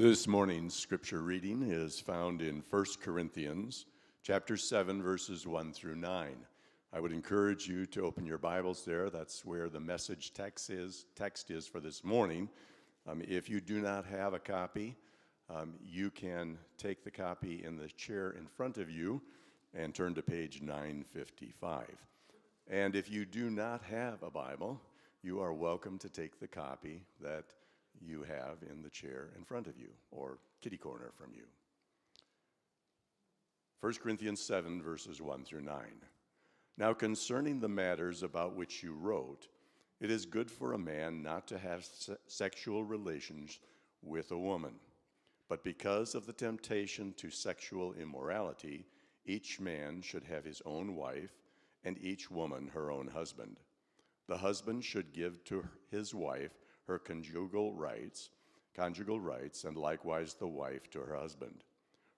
This morning's scripture reading is found in 1 Corinthians chapter 7, verses 1 through 9. I would encourage you to open your Bibles there. That's where the message text is for this morning. If you do not have a copy, you can take the copy in the chair in front of you and turn to page 955. And if you do not have a Bible, you are welcome to take the copy that you have in the chair in front of you, or kitty corner from you. 1 Corinthians 7, verses 1 through 9. Now concerning the matters about which you wrote, it is good for a man not to have sexual relations with a woman. But because of the temptation to sexual immorality, each man should have his own wife, and each woman her own husband. The husband should give to his wife her conjugal rights, and likewise the wife to her husband.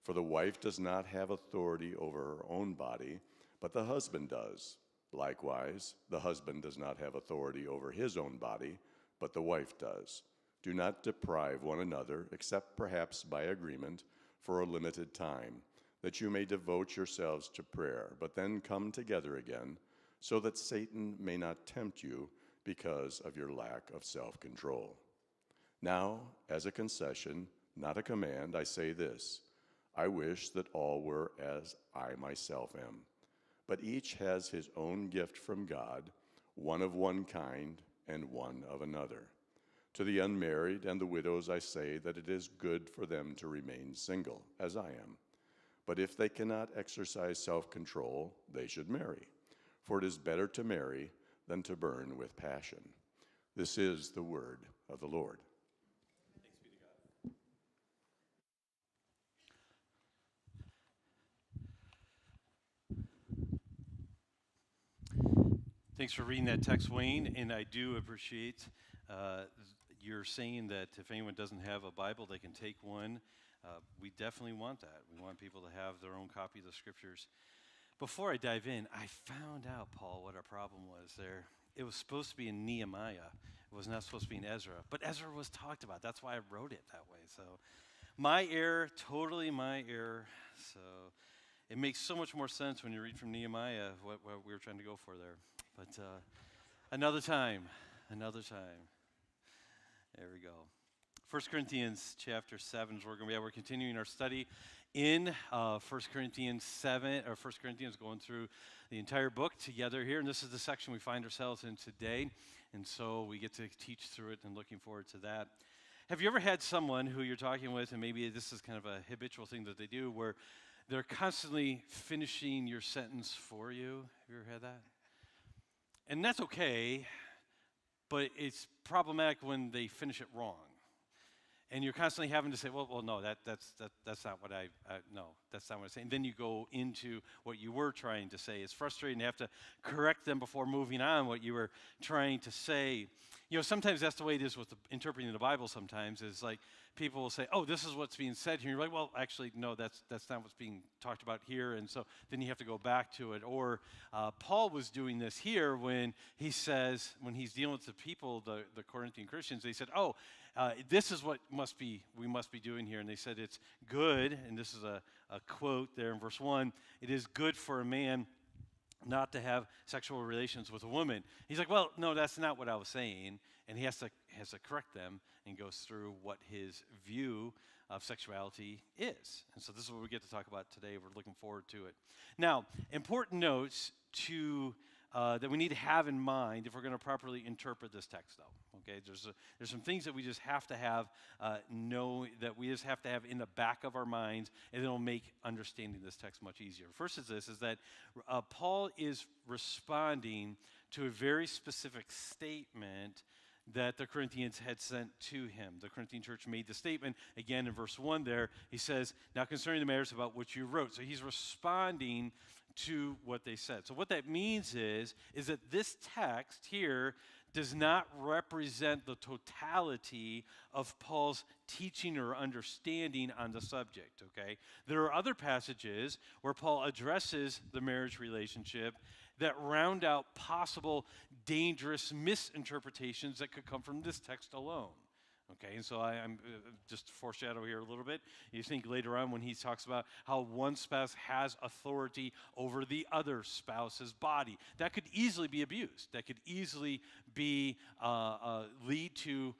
For the wife does not have authority over her own body, but the husband does. Likewise, the husband does not have authority over his own body, but the wife does. Do not deprive one another, except perhaps by agreement, for a limited time, that you may devote yourselves to prayer, but then come together again, so that Satan may not tempt you because of your lack of self-control. Now, as a concession, not a command, I say this: I wish that all were as I myself am. But each has his own gift from God, one of one kind and one of another. To the unmarried and the widows I say that it is good for them to remain single, as I am. But if they cannot exercise self-control, they should marry. For it is better to marry than to burn with passion. This is the word of the Lord. Thanks be to God. Thanks for reading that text, Wayne, and I do appreciate your saying that if anyone doesn't have a Bible, they can take one. We definitely want that. We want people to have their own copy of the scriptures. Before I dive in, I found out, Paul, what our problem was there. It was supposed to be in Nehemiah. It was not supposed to be in Ezra. But Ezra was talked about. That's why I wrote it that way. So my error, totally my error. So it makes so much more sense when you read from Nehemiah what we were trying to go for there. But another time. There we go. 1 Corinthians chapter 7 is where we're going to be at. We're continuing our study in 1 Corinthians 7, or 1 Corinthians, going through the entire book together here. And this is the section we find ourselves in today. And so we get to teach through it and looking forward to that. Have you ever had someone who you're talking with, and maybe this is kind of a habitual thing that they do, where they're constantly finishing your sentence for you? Have you ever had that? And that's okay, but it's problematic when they finish it wrong. And you're constantly having to say, well, no, that's not what no, that's not what I'm saying. And then you go into what you were trying to say. It's frustrating to have to correct them before moving on what you were trying to say. You know, sometimes that's the way it is with interpreting the Bible sometimes, is like people will say, oh, this is what's being said here. And you're like, well, actually, no, that's not what's being talked about here. And so then you have to go back to it. Or Paul was doing this here when he says, when he's dealing with the people, the Corinthian Christians, they said, oh, this is what we must be doing here. And they said it's good, and this is a quote there in verse 1, it is good for a man not to have sexual relations with a woman. He's like, well, no, that's not what I was saying. And he has to correct them and goes through what his view of sexuality is. And so this is what we get to talk about today. We're looking forward to it. Now, important notes that we need to have in mind if we're going to properly interpret this text, though. Okay, there's some things that we just have to have that we just have to have in the back of our minds, and it'll make understanding this text much easier. First is that Paul is responding to a very specific statement that the Corinthians had sent to him. The Corinthian church made the statement, again in verse 1 there, he says, now concerning the matters about which you wrote. So he's responding to what they said. So what that means is that this text here does not represent the totality of Paul's teaching or understanding on the subject, okay? There are other passages where Paul addresses the marriage relationship that round out possible dangerous misinterpretations that could come from this text alone. Okay, and so I'm just to foreshadow here a little bit. You think later on when he talks about how one spouse has authority over the other spouse's body, that could easily be abused. That could easily be lead to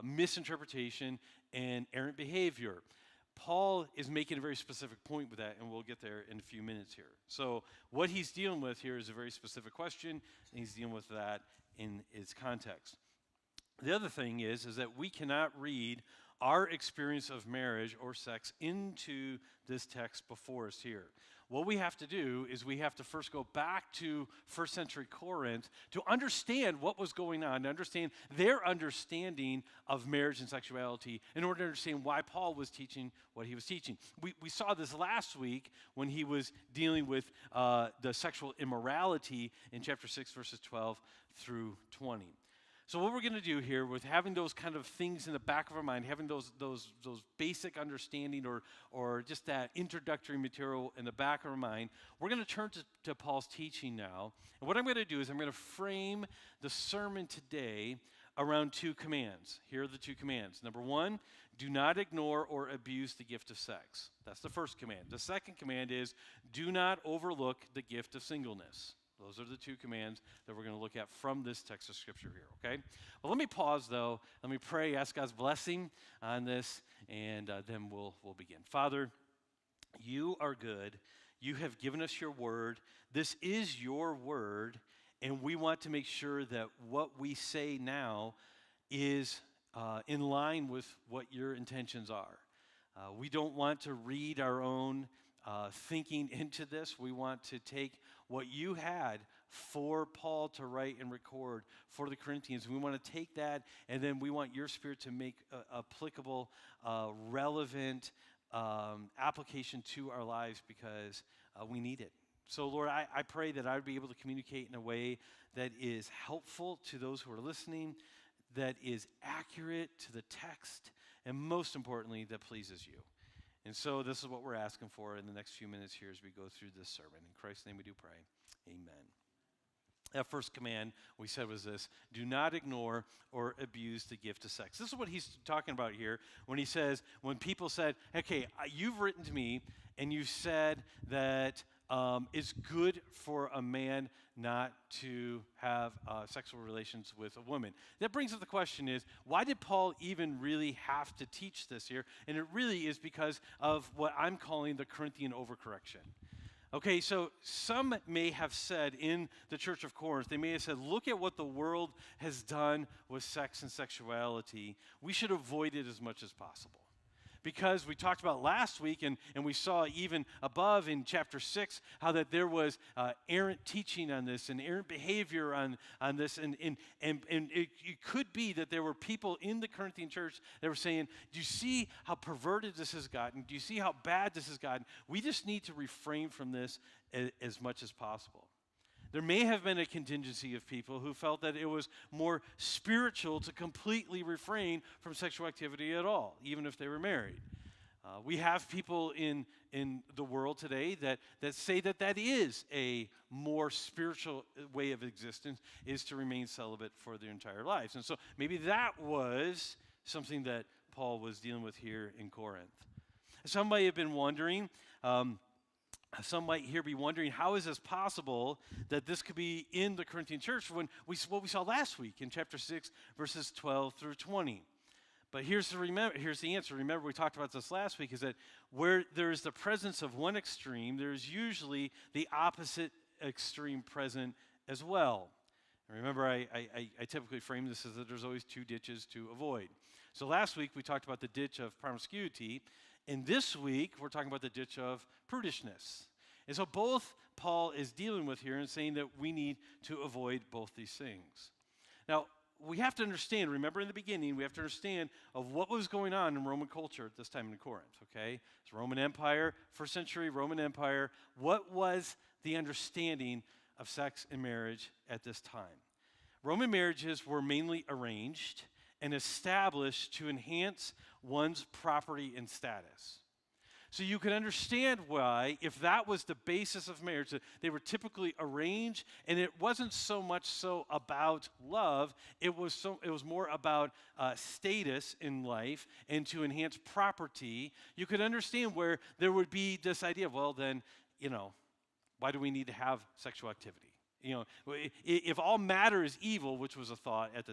misinterpretation and errant behavior. Paul is making a very specific point with that, and we'll get there in a few minutes here. So what he's dealing with here is a very specific question, and he's dealing with that in its context. The other thing is that we cannot read our experience of marriage or sex into this text before us here. What we have to do is we have to first go back to first century Corinth to understand what was going on, to understand their understanding of marriage and sexuality in order to understand why Paul was teaching what he was teaching. We saw this last week when he was dealing with the sexual immorality in chapter 6, verses 12 through 20. So what we're going to do here with having those kind of things in the back of our mind, having those basic understanding or just that introductory material in the back of our mind, we're going to turn to Paul's teaching now. And what I'm going to do is I'm going to frame the sermon today around two commands. Here are the two commands. Number one, do not ignore or abuse the gift of sex. That's the first command. The second command is do not overlook the gift of singleness. Those are the two commands that we're going to look at from this text of Scripture here, okay? Well, let me pause, though. Let me pray, ask God's blessing on this, and then we'll begin. Father, you are good. You have given us your word. This is your word, and we want to make sure that what we say now is in line with what your intentions are. We don't want to read our own thinking into this. We want to take what you had for Paul to write and record for the Corinthians. We want to take that, and then we want your Spirit to make applicable, relevant application to our lives because we need it. So, Lord, I pray that I would be able to communicate in a way that is helpful to those who are listening, that is accurate to the text, and most importantly, that pleases you. And so this is what we're asking for in the next few minutes here as we go through this sermon. In Christ's name we do pray. Amen. That first command we said was this: do not ignore or abuse the gift of sex. This is what he's talking about here when he says, when people said, okay, you've written to me and you said that it's good for a man not to have sexual relations with a woman. That brings up the question is, why did Paul even really have to teach this here? And it really is because of what I'm calling the Corinthian overcorrection. Okay, so some may have said in the church of Corinth, they may have said, look at what the world has done with sex and sexuality. We should avoid it as much as possible. Because we talked about last week, and we saw even above in chapter 6, how that there was errant teaching on this and errant behavior on this. And it could be that there were people in the Corinthian church that were saying, do you see how perverted this has gotten? Do you see how bad this has gotten? We just need to refrain from this as much as possible. There may have been a contingency of people who felt that it was more spiritual to completely refrain from sexual activity at all, even if they were married. We have people in the world today that say that is a more spiritual way of existence, is to remain celibate for their entire lives. And so maybe that was something that Paul was dealing with here in Corinth. Some might have been wondering, some might here be wondering, how is this possible that this could be in the Corinthian church when what we saw last week in chapter 6, verses 12 through 20? But here's the answer. Remember, we talked about this last week, is that where there is the presence of one extreme, there's usually the opposite extreme present as well. And remember, I typically frame this as that there's always two ditches to avoid. So last week, we talked about the ditch of promiscuity. And this week, we're talking about the ditch of prudishness. And so both Paul is dealing with here and saying that we need to avoid both these things. Now, we have to understand, remember in the beginning, we have to understand of what was going on in Roman culture at this time in Corinth, okay? It's Roman Empire, first century Roman Empire. What was the understanding of sex and marriage at this time? Roman marriages were mainly arranged and established to enhance one's property and status. So you can understand why, if that was the basis of marriage, that they were typically arranged, and it wasn't so much so about love, it was more about status in life and to enhance property. You could understand where there would be this idea of, well, then, why do we need to have sexual activity? If all matter is evil, which was a thought at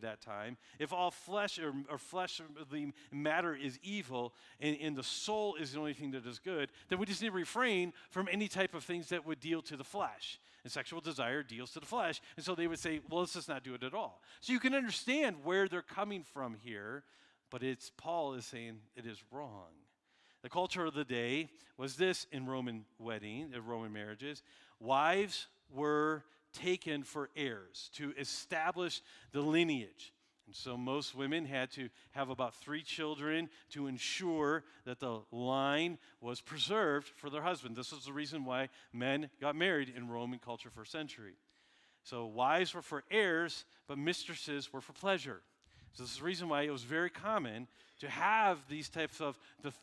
that time, if all flesh or fleshly matter is evil, and the soul is the only thing that is good, then we just need to refrain from any type of things that would deal to the flesh. And sexual desire deals to the flesh, and so they would say, well, let's just not do it at all. So you can understand where they're coming from here, but Paul is saying it is wrong. The culture of the day was this in Roman marriages. Wives were taken for heirs to establish the lineage. And so most women had to have about 3 children to ensure that the line was preserved for their husband. This was the reason why men got married in Roman culture first century. So wives were for heirs, but mistresses were for pleasure. So this is the reason why it was very common to have these types of,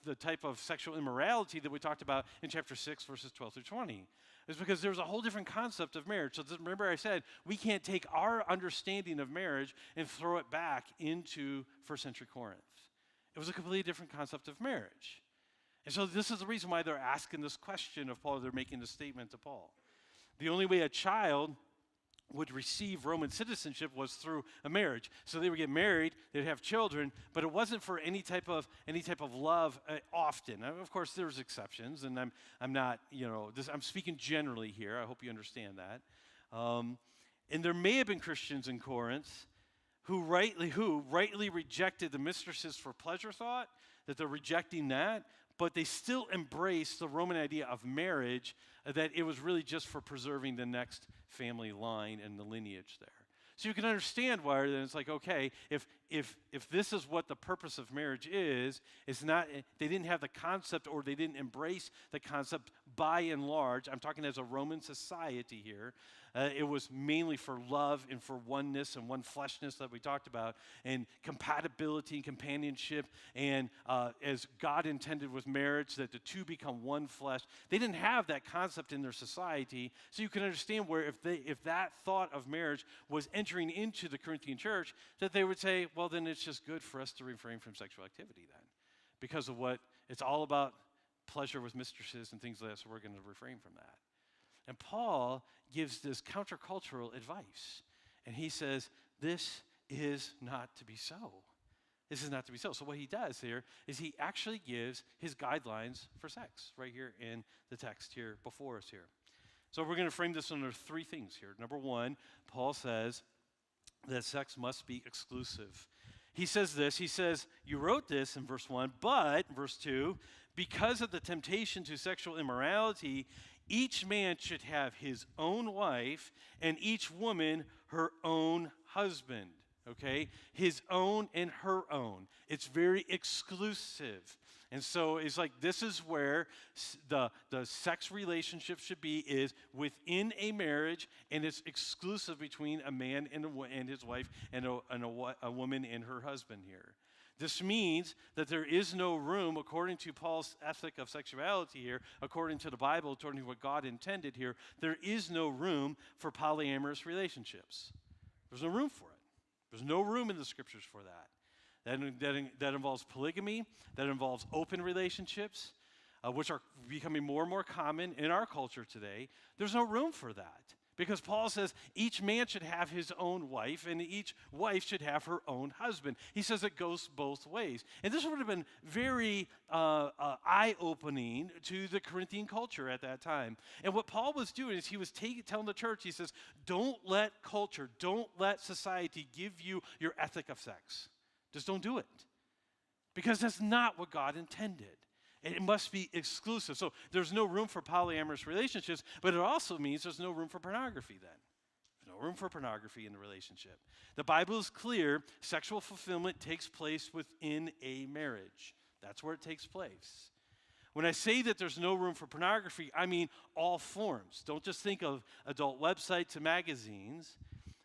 the type of sexual immorality that we talked about in chapter 6, verses 12 through 20. It's because there's a whole different concept of marriage. So remember I said, we can't take our understanding of marriage and throw it back into first century Corinth. It was a completely different concept of marriage. And so this is the reason why they're asking this question of Paul. They're making this statement to Paul. The only way a child would receive Roman citizenship was through a marriage. So they would get married, they'd have children, but it wasn't for any type of love often. Now, of course, there's exceptions, and I'm not, I'm speaking generally here. I hope you understand that. And there may have been Christians in Corinth who rightly rejected the mistresses for pleasure thought, that they're rejecting that, but they still embraced the Roman idea of marriage, that it was really just for preserving the next family line and the lineage there. So you can understand why then it's like, okay, if this is what the purpose of marriage is, it's not, they didn't have the concept, or they didn't embrace the concept by and large. I'm talking as a Roman society here. It was mainly for love and for oneness and one fleshness that we talked about, and compatibility and companionship, and as God intended with marriage, that the two become one flesh. They didn't have that concept in their society, so you can understand where if that thought of marriage was entering into the Corinthian church, that they would say, well, then it's just good for us to refrain from sexual activity then, because of what it's all about, pleasure with mistresses and things like that, so we're going to refrain from that. And Paul gives this countercultural advice. And he says, this is not to be so. This is not to be so. So what he does here is he actually gives his guidelines for sex right here in the text here before us here. So we're going to frame this under 3 things here. Number 1, Paul says that sex must be exclusive. He says this, you wrote this in verse 1, but, verse 2, because of the temptation to sexual immorality, each man should have his own wife, and each woman her own husband, okay? His own and her own. It's very exclusive. And so it's like this is where the sex relationship should be, is within a marriage, and it's exclusive between a man and his wife, and a woman and her husband here. This means that there is no room, according to Paul's ethic of sexuality here, according to the Bible, according to what God intended here, there is no room for polyamorous relationships. There's no room for it. There's no room in the scriptures for that. That involves polygamy, that involves open relationships, which are becoming more and more common in our culture today. There's no room for that. Because Paul says each man should have his own wife, and each wife should have her own husband. He says it goes both ways. And this would have been very eye-opening to the Corinthian culture at that time. And what Paul was doing is he was telling the church, he says, don't let culture, don't let society give you your ethic of sex. Just don't do it. Because that's not what God intended. It must be exclusive. So there's no room for polyamorous relationships, but it also means there's no room for pornography then. There's no room for pornography in the relationship. The Bible is clear. Sexual fulfillment takes place within a marriage. That's where it takes place. When I say that there's no room for pornography, I mean all forms. Don't just think of adult websites and magazines.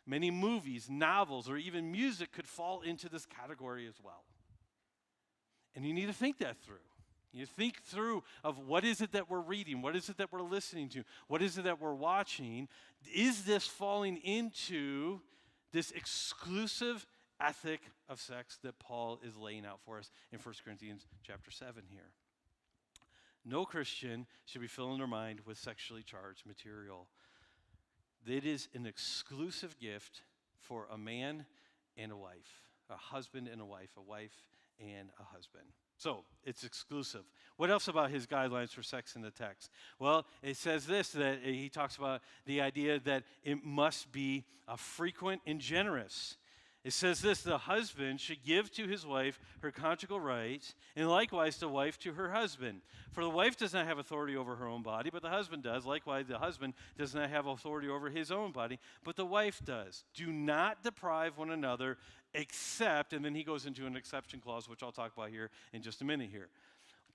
Many movies, novels, or even music could fall into this category as well. And you need to think that through. You think through of what is it that we're reading? What is it that we're listening to? What is it that we're watching? Is this falling into this exclusive ethic of sex that Paul is laying out for us in 1 Corinthians chapter 7 here? No Christian should be filling their mind with sexually charged material. It is an exclusive gift for a man and a wife, a husband and a wife and a husband. So it's exclusive. What else about his guidelines for sex in the text? Well, it says this, that he talks about the idea that it must be frequent and generous. It says this, the husband should give to his wife her conjugal rights, and likewise the wife to her husband. For the wife does not have authority over her own body, but the husband does. Likewise, the husband does not have authority over his own body, but the wife does. Do not deprive one another, except, and then he goes into an exception clause, which I'll talk about here in just a minute here.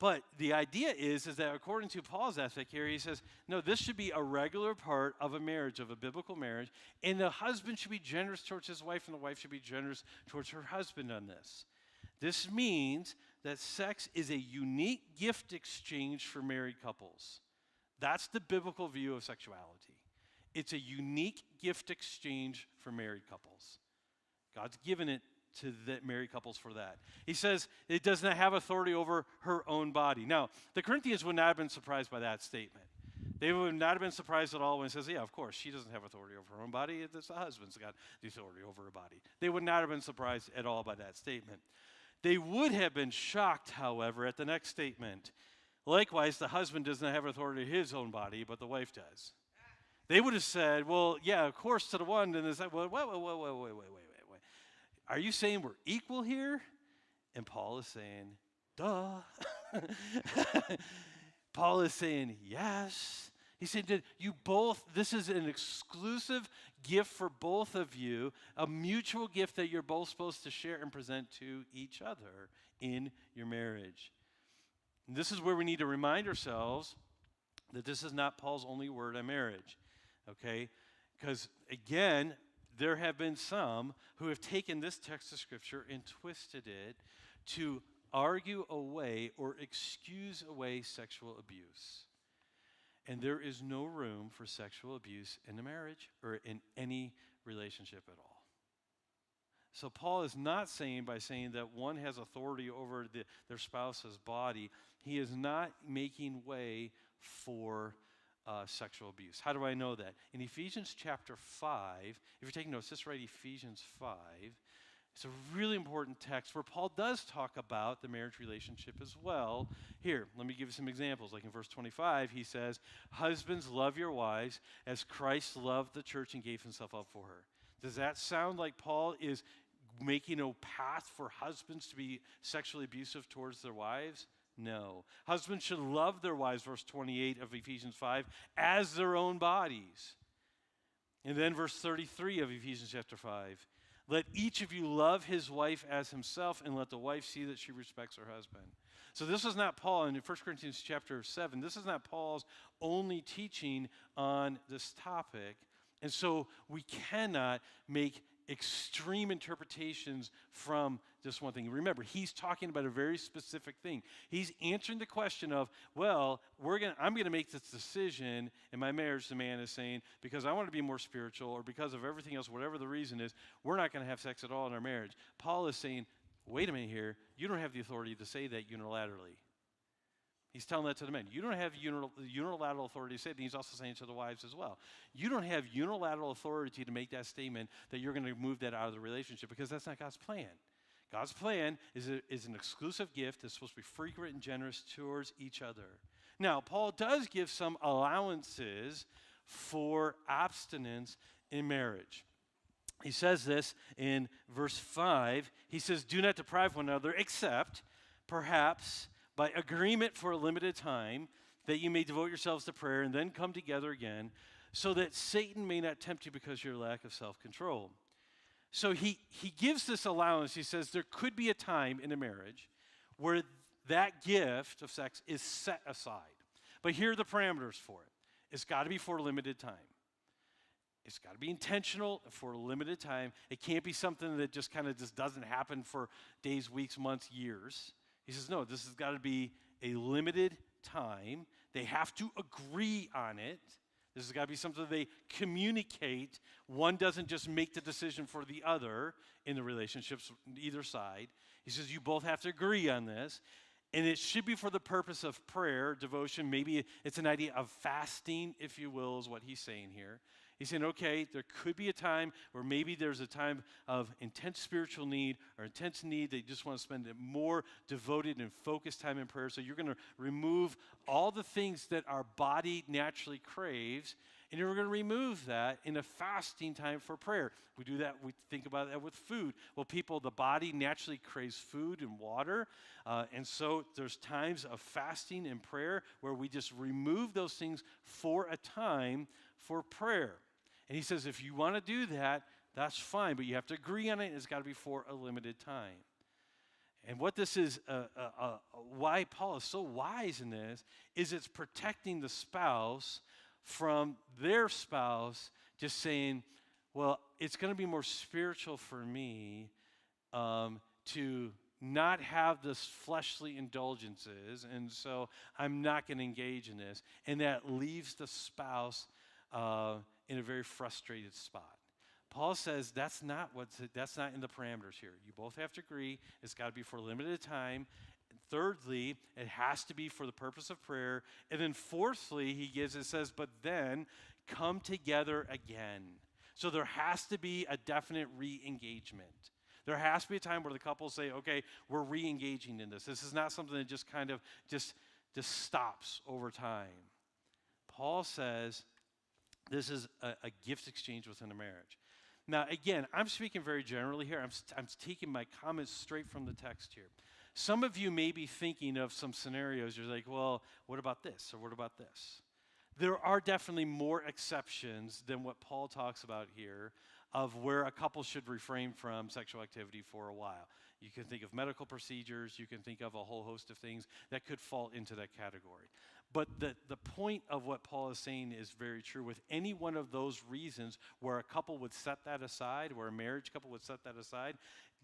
But the idea is that according to Paul's ethic here, he says, no, this should be a regular part of a marriage, of a biblical marriage, and the husband should be generous towards his wife, and the wife should be generous towards her husband on this. This means that sex is a unique gift exchange for married couples. That's the biblical view of sexuality. It's a unique gift exchange for married couples. God's given it to the married couples for that. He says it does not have authority over her own body. Now, the Corinthians would not have been surprised by that statement. They would not have been surprised at all when he says, yeah, of course, she doesn't have authority over her own body. It's the husband's got the authority over her body. They would not have been surprised at all by that statement. They would have been shocked, however, at the next statement. Likewise, the husband does not have authority over his own body, but the wife does. They would have said, well, yeah, of course, to the one, and they said, well, wait. Are you saying we're equal here? And Paul is saying, duh. Paul is saying, yes. He said that this is an exclusive gift for both of you, a mutual gift that you're both supposed to share and present to each other in your marriage. And this is where we need to remind ourselves that this is not Paul's only word on marriage, okay? Because, again, there have been some who have taken this text of Scripture and twisted it to argue away or excuse away sexual abuse. And there is no room for sexual abuse in a marriage or in any relationship at all. So Paul is not saying, by saying that one has authority over their spouse's body, he is not making way for sexual abuse. How do I know that? In Ephesians chapter 5, if you're taking notes, just write Ephesians 5. It's a really important text where Paul does talk about the marriage relationship as well. Here, let me give you some examples. Like in verse 25, he says, husbands, love your wives as Christ loved the church and gave himself up for her. Does that sound like Paul is making a path for husbands to be sexually abusive towards their wives? No. Husbands should love their wives, verse 28 of Ephesians 5, as their own bodies. And then verse 33 of Ephesians chapter 5, let each of you love his wife as himself, and let the wife see that she respects her husband. So this is not Paul, in 1 Corinthians chapter 7, this is not Paul's only teaching on this topic. And so we cannot make extreme interpretations from this one thing. Remember, he's talking about a very specific thing. He's answering the question of, well, I'm going to make this decision in my marriage, the man is saying, because I want to be more spiritual, or because of everything else, whatever the reason is, we're not going to have sex at all in our marriage. Paul is saying, wait a minute here, you don't have the authority to say that unilaterally. He's telling that to the men. You don't have unilateral authority to say it. And he's also saying to the wives as well. You don't have unilateral authority to make that statement that you're going to move that out of the relationship, because that's not God's plan. God's plan is an exclusive gift that's supposed to be frequent and generous towards each other. Now, Paul does give some allowances for abstinence in marriage. He says this in verse 5. He says, do not deprive one another, except perhaps by agreement for a limited time, that you may devote yourselves to prayer and then come together again, so that Satan may not tempt you because of your lack of self-control. So he gives this allowance. He says there could be a time in a marriage where that gift of sex is set aside. But here are the parameters for it. It's got to be for a limited time. It's got to be intentional for a limited time. It can't be something that just kind of just doesn't happen for days, weeks, months, years. He says, no, this has got to be a limited time. They have to agree on it. This has got to be something they communicate. One doesn't just make the decision for the other in the relationships, either side. He says you both have to agree on this. And it should be for the purpose of prayer, devotion. Maybe it's an idea of fasting, if you will, is what he's saying here. He's saying, okay, there could be a time where maybe there's a time of intense spiritual need or intense need that you just want to spend more devoted and focused time in prayer. So you're going to remove all the things that our body naturally craves, and you're going to remove that in a fasting time for prayer. We do that, we think about that with food. Well, the body naturally craves food and water, and so there's times of fasting and prayer where we just remove those things for a time for prayer. And he says, if you want to do that, that's fine, but you have to agree on it, and it's got to be for a limited time. And what this is, why Paul is so wise in this, is it's protecting the spouse from their spouse just saying, well, it's going to be more spiritual for me to not have this fleshly indulgences, and so I'm not going to engage in this. And that leaves the spouse in a very frustrated spot. Paul says that's not in the parameters here. You both have to agree. It's got to be for a limited time. And thirdly, it has to be for the purpose of prayer. And then fourthly, says, but then come together again. So there has to be a definite re-engagement. There has to be a time where the couple say, okay, we're re-engaging in this. This is not something that just kind of just stops over time. Paul says this is a gift exchange within a marriage. Now, again, I'm speaking very generally here. I'm taking my comments straight from the text here. Some of you may be thinking of some scenarios. You're like, well, what about this? Or what about this? There are definitely more exceptions than what Paul talks about here of where a couple should refrain from sexual activity for a while. You can think of medical procedures. You can think of a whole host of things that could fall into that category. But the point of what Paul is saying is very true. With any one of those reasons where a couple would set that aside, where a marriage couple would set that aside,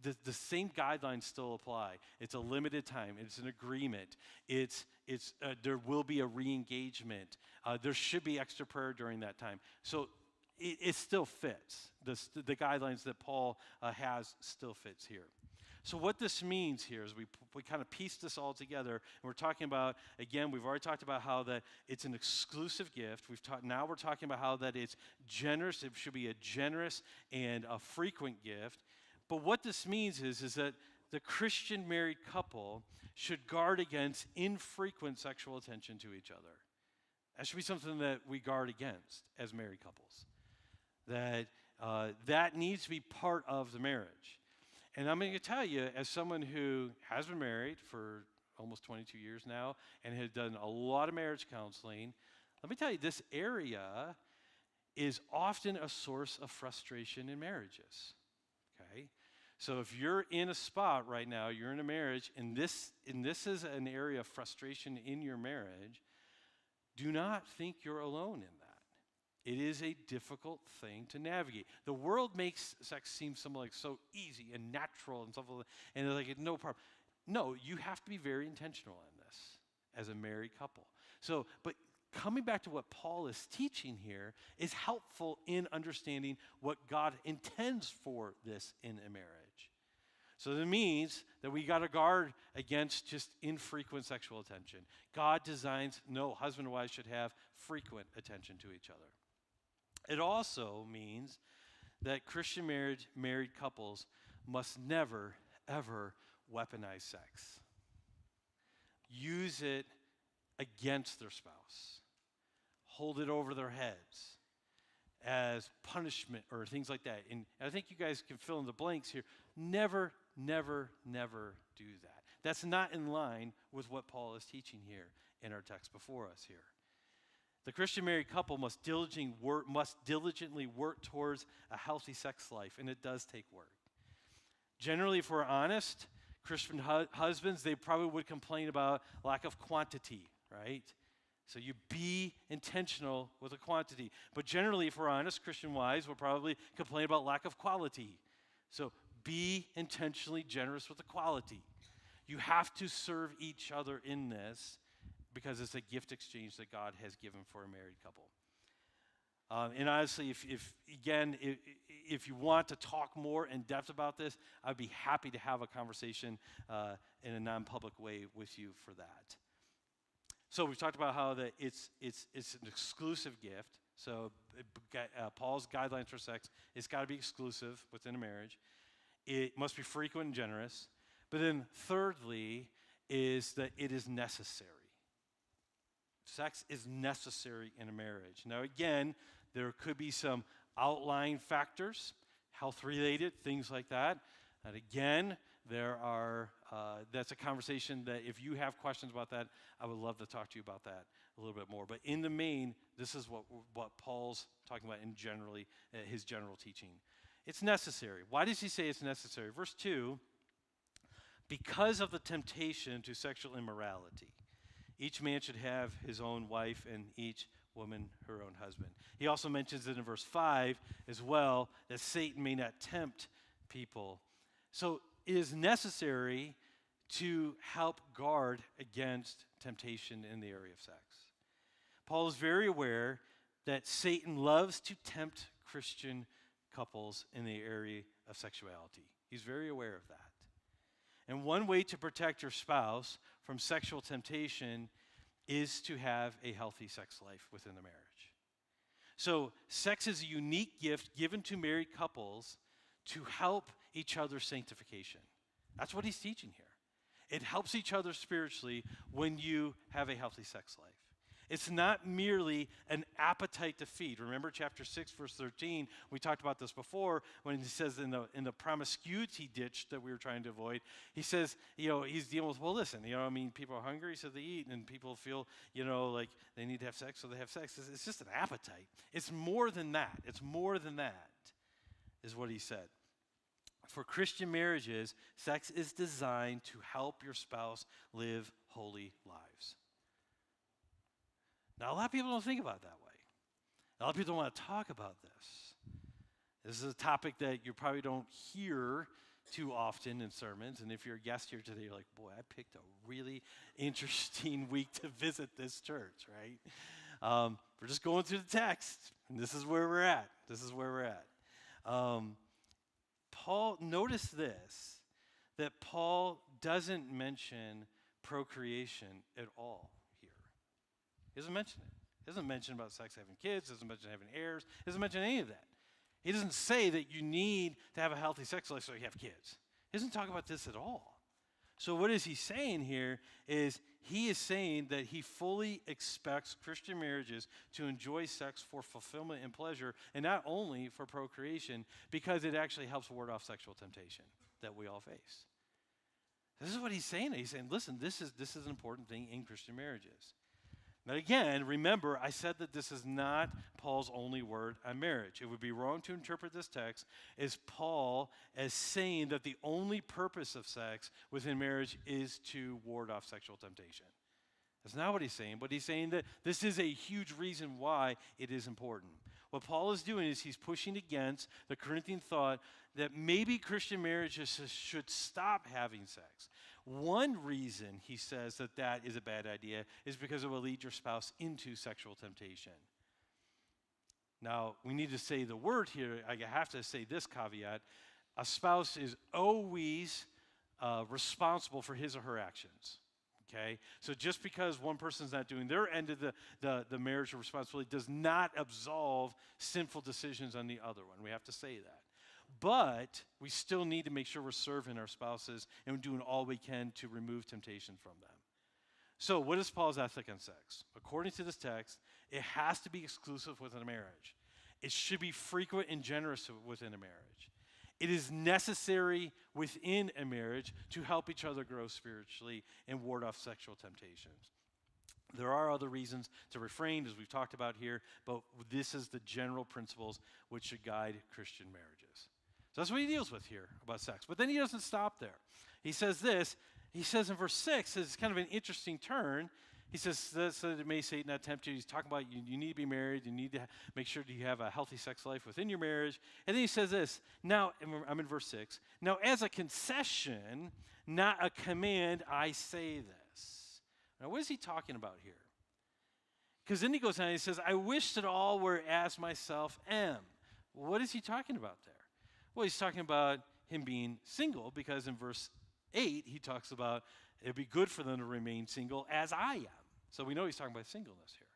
the same guidelines still apply. It's a limited time. It's an agreement. There will be a re-engagement. There should be extra prayer during that time. So it still fits. The guidelines that Paul has still fits here. So what this means here is we kind of piece this all together, and we're talking about, again, we've already talked about how that it's an exclusive gift. Now we're talking about how that it's generous. It should be a generous and a frequent gift. But what this means is that the Christian married couple should guard against infrequent sexual attention to each other. That should be something that we guard against as married couples. That needs to be part of the marriage. And I'm going to tell you, as someone who has been married for almost 22 years now and has done a lot of marriage counseling, let me tell you, this area is often a source of frustration in marriages, okay? So if you're in a spot right now, you're in a marriage, and this is an area of frustration in your marriage, do not think you're alone in that. It is a difficult thing to navigate. The world makes sex seem something like so easy and natural and stuff like that, and they're like, no problem. No, you have to be very intentional in this as a married couple. So, but coming back to what Paul is teaching here is helpful in understanding what God intends for this in a marriage. So that means that we got to guard against just infrequent sexual attention. God designs, husband and wife should have frequent attention to each other. It also means that Christian married couples must never, ever weaponize sex. Use it against their spouse. Hold it over their heads as punishment or things like that. And I think you guys can fill in the blanks here. Never, never, never do that. That's not in line with what Paul is teaching here in our text before us here. The Christian married couple must diligently work towards a healthy sex life, and it does take work. Generally, if we're honest, Christian husbands, they probably would complain about lack of quantity, right? So you be intentional with the quantity. But generally, if we're honest, Christian wives will probably complain about lack of quality. So be intentionally generous with the quality. You have to serve each other in this because it's a gift exchange that God has given for a married couple. And honestly, if you want to talk more in depth about this, I'd be happy to have a conversation in a non-public way with you for that. So we've talked about how that it's an exclusive gift. So Paul's guidelines for sex, it's got to be exclusive within a marriage. It must be frequent and generous. But then thirdly is that it is necessary. Sex is necessary in a marriage. Now again, there could be some outlying factors, health-related, things like that. And again, that's a conversation that if you have questions about that, I would love to talk to you about that a little bit more. But in the main, this is what Paul's talking about in generally, his general teaching. It's necessary. Why does he say it's necessary? Verse 2, because of the temptation to sexual immorality, each man should have his own wife and each woman her own husband. He also mentions it in verse 5 as well, that Satan may not tempt people. So it is necessary to help guard against temptation in the area of sex. Paul is very aware that Satan loves to tempt Christian couples in the area of sexuality. He's very aware of that. And one way to protect your spouse from sexual temptation is to have a healthy sex life within the marriage. So sex is a unique gift given to married couples to help each other's sanctification. That's what he's teaching here. It helps each other spiritually when you have a healthy sex life. It's not merely an appetite to feed. Remember chapter 6, verse 13, we talked about this before when he says in the promiscuity ditch that we were trying to avoid, he says, he's dealing with, well, listen, people are hungry, so they eat, and people feel, like they need to have sex, so they have sex. It's just an appetite. It's more than that. It's more than that, is what he said. For Christian marriages, sex is designed to help your spouse live holy lives. Now, a lot of people don't think about it that way. A lot of people don't want to talk about this. This is a topic that you probably don't hear too often in sermons. And if you're a guest here today, you're like, boy, I picked a really interesting week to visit this church, right? We're just going through the text, and this is where we're at. This is where we're at. Paul, notice this, that Paul doesn't mention procreation at all. He doesn't mention it. He doesn't mention about sex, having kids, doesn't mention having heirs, he doesn't mention any of that. He doesn't say that you need to have a healthy sex life so you have kids. He doesn't talk about this at all. So what is he saying here is he is saying that he fully expects Christian marriages to enjoy sex for fulfillment and pleasure, and not only for procreation, because it actually helps ward off sexual temptation that we all face. This is what he's saying. He's saying, listen, this is an important thing in Christian marriages. Now again, remember, I said that this is not Paul's only word on marriage. It would be wrong to interpret this text as Paul as saying that the only purpose of sex within marriage is to ward off sexual temptation. That's not what he's saying, but he's saying that this is a huge reason why it is important. What Paul is doing is he's pushing against the Corinthian thought that maybe Christian marriages should stop having sex. One reason he says that is a bad idea is because it will lead your spouse into sexual temptation. Now, we need to say the word here. I have to say this caveat. A spouse is always responsible for his or her actions. Okay? So just because one person's not doing their end of the marriage responsibility does not absolve sinful decisions on the other one. We have to say that. But we still need to make sure we're serving our spouses and we're doing all we can to remove temptation from them. So what is Paul's ethic on sex? According to this text, it has to be exclusive within a marriage. It should be frequent and generous within a marriage. It is necessary within a marriage to help each other grow spiritually and ward off sexual temptations. There are other reasons to refrain, as we've talked about here, but this is the general principles which should guide Christian marriages. So that's what he deals with here about sex. But then he doesn't stop there. He says this. He says in verse 6, it's kind of an interesting turn. He says, so that it may Satan not tempt you. He's talking about you need to be married. You need to make sure you have a healthy sex life within your marriage. And then he says this. Now, I'm in verse 6. Now, as a concession, not a command, I say this. Now, what is he talking about here? Because then he goes on and he says, I wish that all were as myself am. What is he talking about there? Well, he's talking about him being single, because in verse 8, he talks about it'd be good for them to remain single as I am. So we know he's talking about singleness here.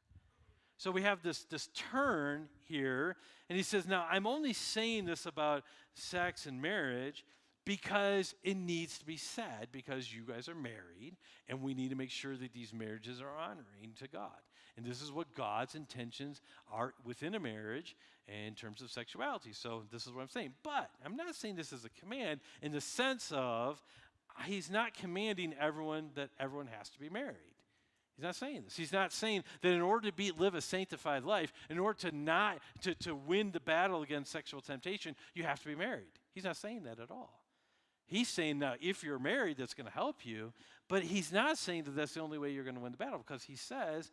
So we have this turn here, and he says, now, I'm only saying this about sex and marriage because it needs to be said, because you guys are married, and we need to make sure that these marriages are honoring to God. And this is what God's intentions are within a marriage in terms of sexuality. So this is what I'm saying. But I'm not saying this as a command in the sense of he's not commanding everyone that everyone has to be married. He's not saying this. He's not saying that in order to live a sanctified life, in order to win the battle against sexual temptation, you have to be married. He's not saying that at all. He's saying now, if you're married, that's going to help you, but he's not saying that that's the only way you're going to win the battle, because he says,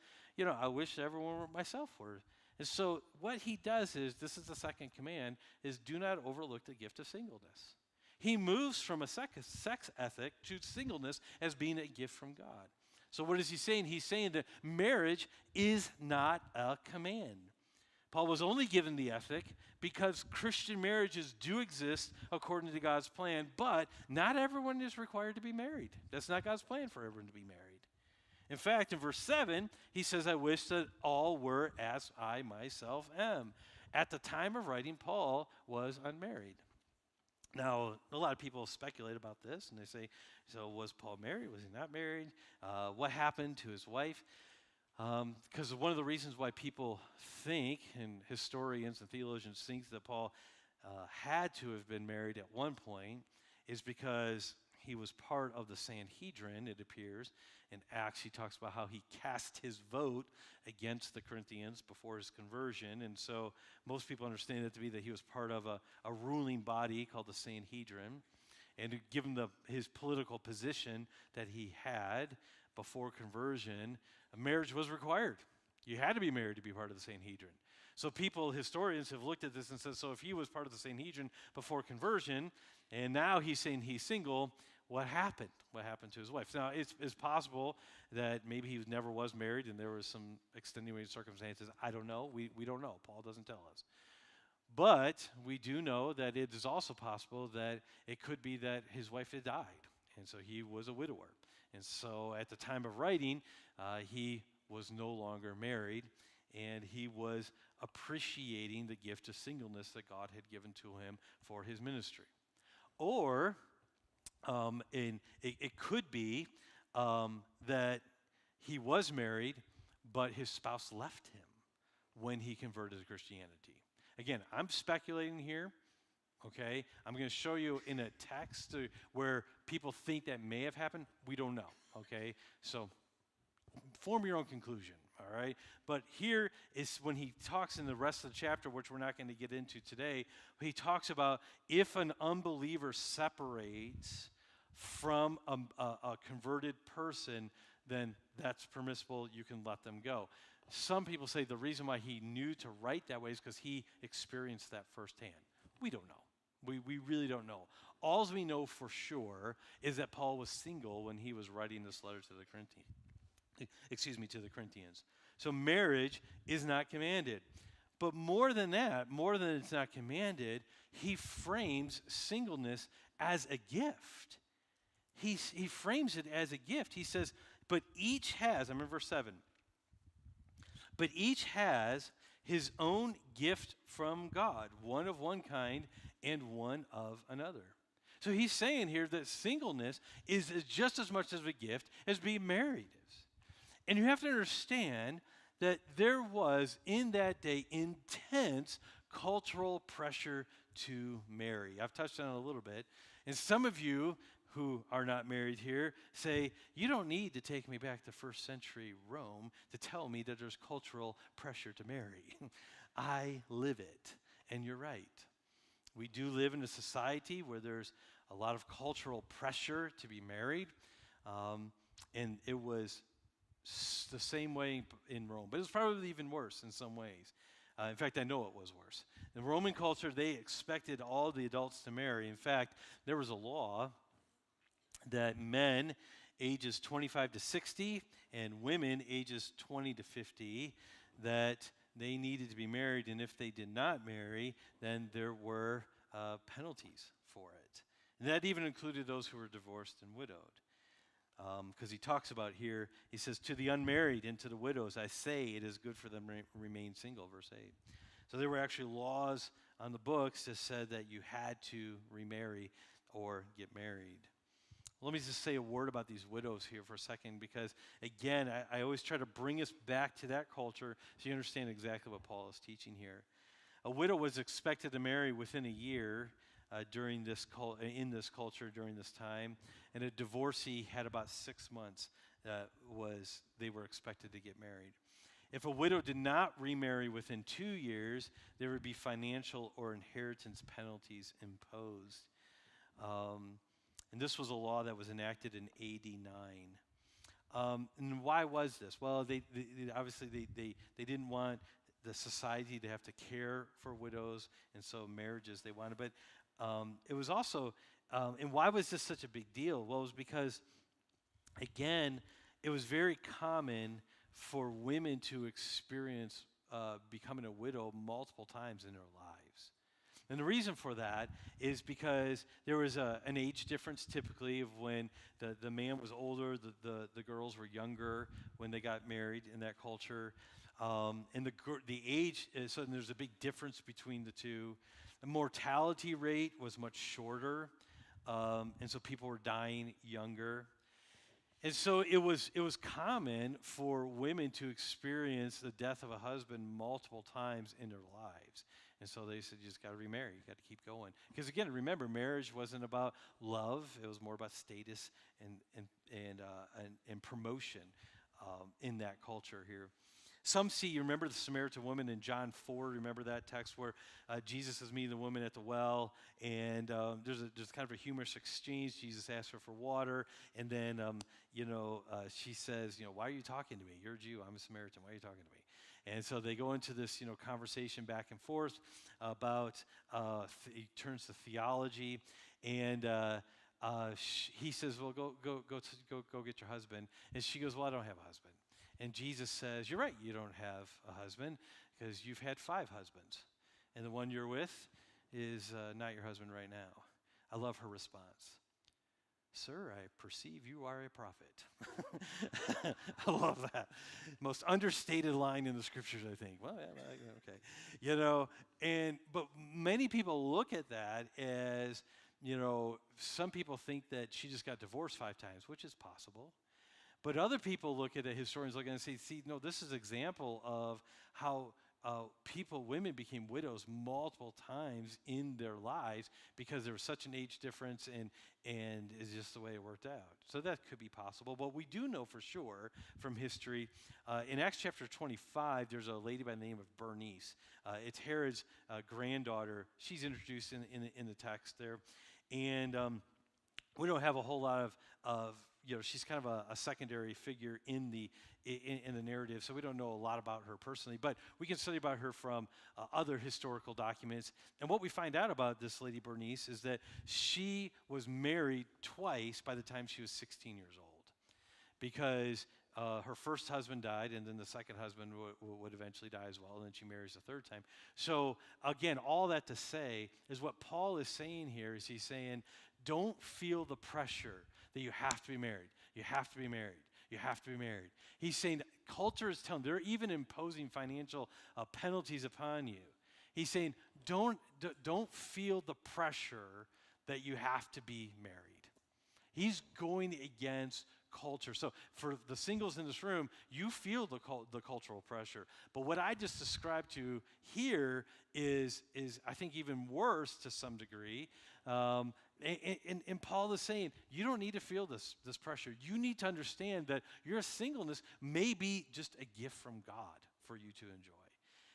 I wish everyone were myself were. And so what he does is, this is the second command, is do not overlook the gift of singleness. He moves from a sex ethic to singleness as being a gift from God. So what is he saying? He's saying that marriage is not a command. Paul was only given the ethic because Christian marriages do exist according to God's plan, but not everyone is required to be married. That's not God's plan for everyone to be married. In fact, in verse 7, he says, I wish that all were as I myself am. At the time of writing, Paul was unmarried. Now, a lot of people speculate about this, and they say, so was Paul married? Was he not married? What happened to his wife? Because one of the reasons why people think, and historians and theologians think, that Paul had to have been married at one point is because he was part of the Sanhedrin, it appears. In Acts, he talks about how he cast his vote against the Corinthians before his conversion. And so most people understand it to be that he was part of a ruling body called the Sanhedrin. And given his political position that he had before conversion, a marriage was required. You had to be married to be part of the Sanhedrin. So historians have looked at this and said, so if he was part of the Sanhedrin before conversion, and now he's saying he's single, what happened? What happened to his wife? Now, it's possible that maybe he never was married and there was some extenuating circumstances. I don't know. We don't know. Paul doesn't tell us. But we do know that it is also possible that it could be that his wife had died, and so he was a widower. And so at the time of writing, he was no longer married, and he was appreciating the gift of singleness that God had given to him for his ministry. Or it could be that he was married, but his spouse left him when he converted to Christianity. Again, I'm speculating here, okay? I'm going to show you in a text where people think that may have happened. We don't know, okay? So form your own conclusion, all right? But here is when he talks in the rest of the chapter, which we're not going to get into today, he talks about if an unbeliever separates from a converted person, then that's permissible. You can let them go. Some people say the reason why he knew to write that way is because he experienced that firsthand. We don't know. We really don't know. All we know for sure is that Paul was single when he was writing this letter to the Corinthians. So marriage is not commanded. But more than that, more than it's not commanded, he frames singleness as a gift. He frames it as a gift. He says, but each has, I'm in verse 7, but each has his own gift from God, one of one kind and one of another. So he's saying here that singleness is just as much of a gift as being married is. And you have to understand that there was, in that day, intense cultural pressure to marry. I've touched on it a little bit. And some of you who are not married here say, you don't need to take me back to first century Rome to tell me that there's cultural pressure to marry. I live it, and you're right. We do live in a society where there's a lot of cultural pressure to be married, and it was the same way in Rome, but it was probably even worse in some ways. In fact, I know it was worse. In Roman culture, they expected all the adults to marry. In fact, there was a law that men ages 25 to 60 and women ages 20 to 50, that they needed to be married, and if they did not marry, then there were penalties for it. And that even included those who were divorced and widowed. Because he talks about here, he says, to the unmarried and to the widows, I say it is good for them to remain single, verse 8. So there were actually laws on the books that said that you had to remarry or get married. Let me just say a word about these widows here for a second, because again, I always try to bring us back to that culture so you understand exactly what Paul is teaching here. A widow was expected to marry within a year in this culture during this time, and a divorcee had about 6 months they were expected to get married. If a widow did not remarry within 2 years, there would be financial or inheritance penalties imposed. And this was a law that was enacted in AD 9. And why was this? Well, they obviously didn't want the society to have to care for widows, and so marriages they wanted. But it was also, and why was this such a big deal? Well, it was because, again, it was very common for women to experience becoming a widow multiple times in their lives. And the reason for that is because there was an age difference typically of when the man was older, the girls were younger when they got married in that culture. And the age, so there's a big difference between the two. The mortality rate was much shorter, and so people were dying younger. And so it was common for women to experience the death of a husband multiple times in their lives. And so they said, you just got to remarry. You got to keep going. Because again, remember, marriage wasn't about love. It was more about status and promotion in that culture here. Some see, you remember the Samaritan woman in John 4, remember that text where Jesus is meeting the woman at the well, and there's kind of a humorous exchange. Jesus asks her for water, and then, she says, why are you talking to me? You're a Jew, I'm a Samaritan, why are you talking to me? And so they go into this, conversation back and forth about, he turns to theology, and he says, well, go get your husband. And she goes, well, I don't have a husband. And Jesus says, you're right, you don't have a husband because you've had 5 husbands. And the one you're with is not your husband right now. I love her response. Sir, I perceive you are a prophet. I love that. Most understated line in the scriptures, I think. Well, yeah, okay. But many people look at that as, some people think that she just got divorced 5 times, which is possible. But other people look at it, historians look at it and say, see, no, this is an example of how women became widows multiple times in their lives because there was such an age difference and it's just the way it worked out. So that could be possible. But we do know for sure from history, in Acts chapter 25, there's a lady by the name of Bernice. It's Herod's granddaughter. She's introduced in the text there. And we don't have a whole lot of she's kind of a secondary figure in the narrative, so we don't know a lot about her personally, but we can study about her from other historical documents. And what we find out about this lady Bernice is that she was married twice by the time she was 16 years old, because her first husband died, and then the second husband would eventually die as well, and then she marries a third time. So again, all that to say is what Paul is saying here is he's saying, don't feel the pressure that you have to be married. You have to be married. You have to be married. He's saying culture is telling, they're even imposing financial penalties upon you. He's saying don't feel the pressure that you have to be married. He's going against culture. So for the singles in this room, you feel the cultural pressure. But what I just described to you here is I think even worse to some degree. And Paul is saying, you don't need to feel this pressure. You need to understand that your singleness may be just a gift from God for you to enjoy.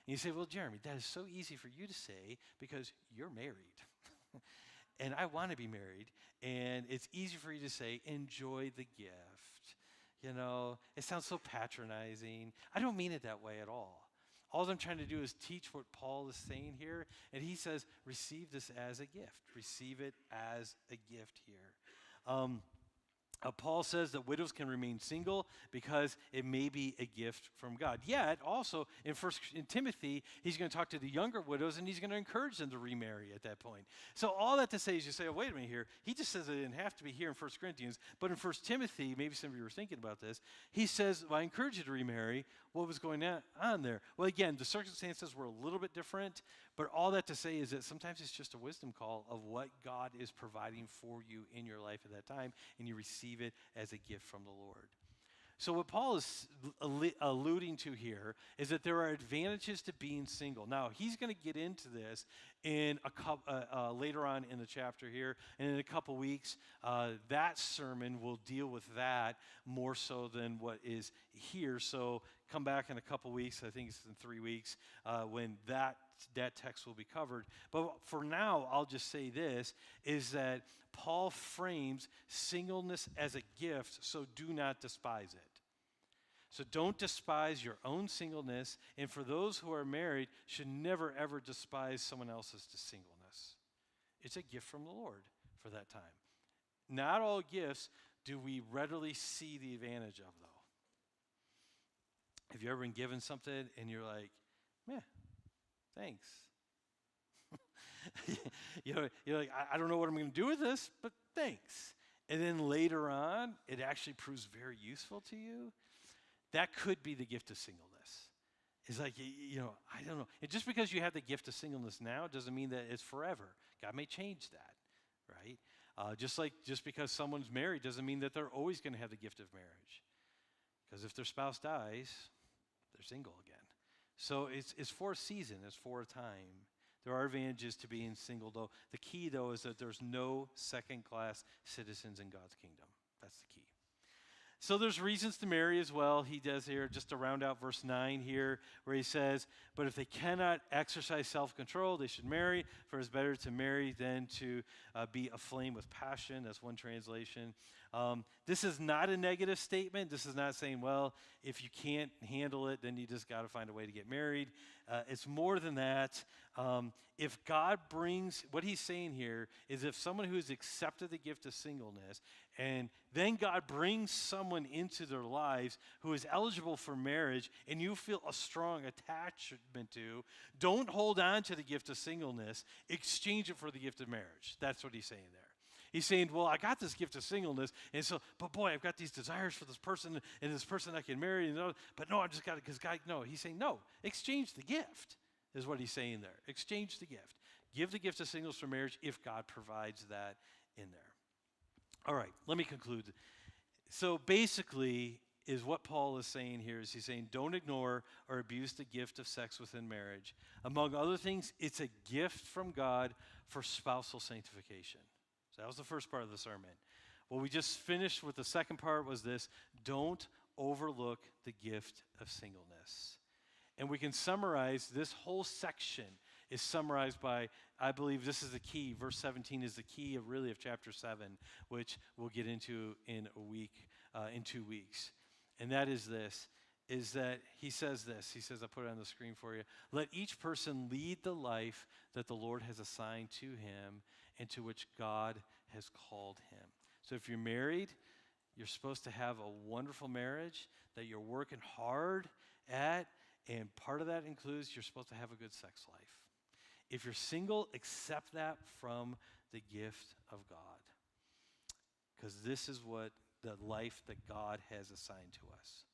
And you say, well, Jeremy, that is so easy for you to say because you're married. And I want to be married. And it's easy for you to say, enjoy the gift. It sounds so patronizing. I don't mean it that way at all. All I'm trying to do is teach what Paul is saying here. And he says, receive this as a gift. Receive it as a gift here. Paul says that widows can remain single because it may be a gift from God. Yet, also in Timothy, he's going to talk to the younger widows and he's going to encourage them to remarry at that point. So all that to say is you say, oh, wait a minute here. He just says it didn't have to be here in 1 Corinthians. But in 1 Timothy, maybe some of you were thinking about this, he says, well, I encourage you to remarry. What was going on there? Well, again, the circumstances were a little bit different. But all that to say is that sometimes it's just a wisdom call of what God is providing for you in your life at that time, and you receive it as a gift from the Lord. So what Paul is alluding to here is that there are advantages to being single. Now, he's going to get into this in later on in the chapter here, and in a couple weeks, that sermon will deal with that more so than what is here. So come back in a couple weeks, I think it's in 3 weeks, when that text will be covered. But for now, I'll just say this, is that Paul frames singleness as a gift, so do not despise it. So don't despise your own singleness, and for those who are married, should never, ever despise someone else's singleness. It's a gift from the Lord for that time. Not all gifts do we readily see the advantage of, though. Have you ever been given something and you're like, meh, thanks. You're like, I don't know what I'm going to do with this, but thanks. And then later on, it actually proves very useful to you. That could be the gift of singleness. It's like, I don't know. And just because you have the gift of singleness now doesn't mean that it's forever. God may change that, right? Just because someone's married doesn't mean that they're always going to have the gift of marriage. Because if their spouse dies, they're single again. So it's for a season. It's for a time. There are advantages to being single, though. The key, though, is that there's no second-class citizens in God's kingdom. That's the key. So there's reasons to marry as well. He does here, just to round out verse 9 here, where he says, but if they cannot exercise self-control, they should marry, for it's better to marry than to be aflame with passion. That's one translation. This is not a negative statement. This is not saying, well, if you can't handle it, then you just got to find a way to get married. It's more than that. If God brings, what he's saying here is if someone who's accepted the gift of singleness, and then God brings someone into their lives who is eligible for marriage, and you feel a strong attachment to, don't hold on to the gift of singleness. Exchange it for the gift of marriage. That's what he's saying there. He's saying, well, I got this gift of singleness, and so, but boy, I've got these desires for this person, and this person I can marry, but no, I just got it because God, no. He's saying, no, exchange the gift, is what he's saying there. Exchange the gift. Give the gift of singleness for marriage if God provides that in there. All right, let me conclude. So basically, is what Paul is saying here is he's saying don't ignore or abuse the gift of sex within marriage. Among other things, it's a gift from God for spousal sanctification. So that was the first part of the sermon. What we just finished with the second part was this: don't overlook the gift of singleness. And we can summarize this whole section is summarized by, I believe this is the key. Verse 17 is the key of chapter 7, which we'll get into in 2 weeks. And that is this, is that he says this. He says, I'll put it on the screen for you. Let each person lead the life that the Lord has assigned to him and to which God has called him. So if you're married, you're supposed to have a wonderful marriage that you're working hard at, and part of that includes you're supposed to have a good sex life. If you're single, accept that from the gift of God, because this is what the life that God has assigned to us.